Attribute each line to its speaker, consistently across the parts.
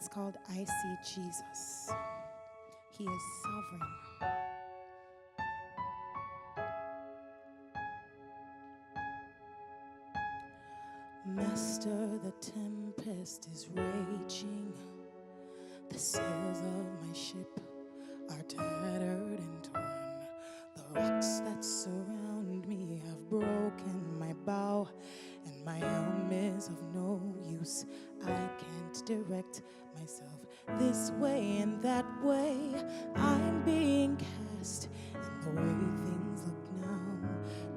Speaker 1: It's called I See Jesus. He is sovereign. Master, the tempest is raging. The sails of my ship are tattered and torn. The rocks that surround me have broken my bow, and my helm is of no use. I can't direct myself this way and that way. I'm being cast, and the way things look now,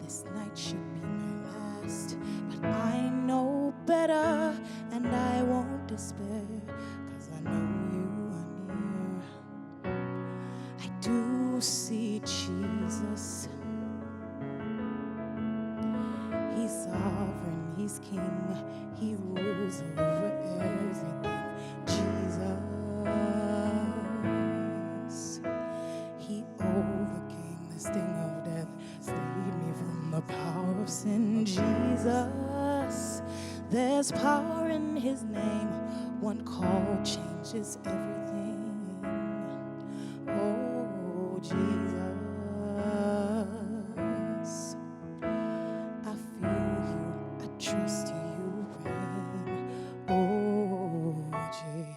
Speaker 1: this night should be my last. But I know better, and I won't despair, 'cause I know you are near. I do see Jesus. He's sovereign, he's king, he rules over everything. Jesus, he overcame the sting of death, freed me from the power of sin. Jesus, there's power in his name. One call changes everything. Oh, Jesus, I feel you, I trust you, you reign. Oh, Jesus.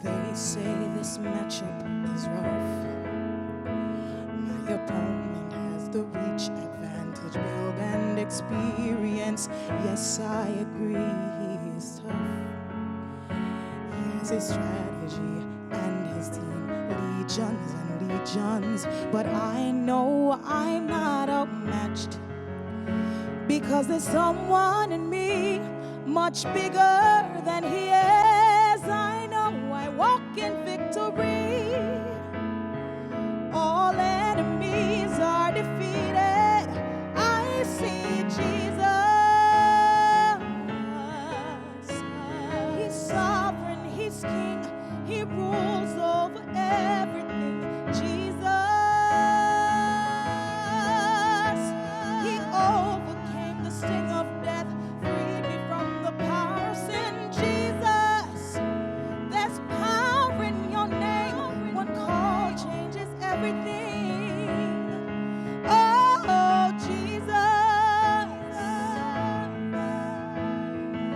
Speaker 1: They say this matchup is rough. My opponent has the reach, advantage, build, and experience. Yes, I agree, he is tough. He has his strategy and his team, legions and legions. But I know I'm not outmatched, because there's someone in me much bigger than he is. I know I walk in victory. All enemies are defeated. I see Jesus. He's sovereign, he's king, he rules over everything. Jesus, he overcame the sting of death, freed me from the power of sin. Jesus, there's power in your name. One call changes everything. Oh, Jesus,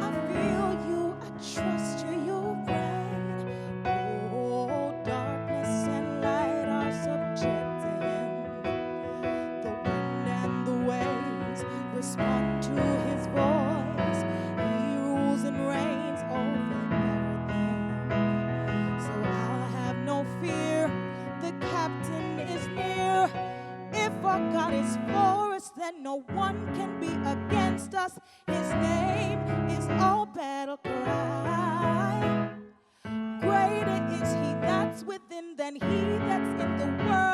Speaker 1: I feel you, I trust you, you reign. Oh, darkness and light are subject to him. The wind and the waves respond to his voice. He rules and reigns over everything. So I'll have no fear, the captain is near. If our God is for us, then no one can be against us. His name is our battle cry. Greater is he that's within than he that's in the world.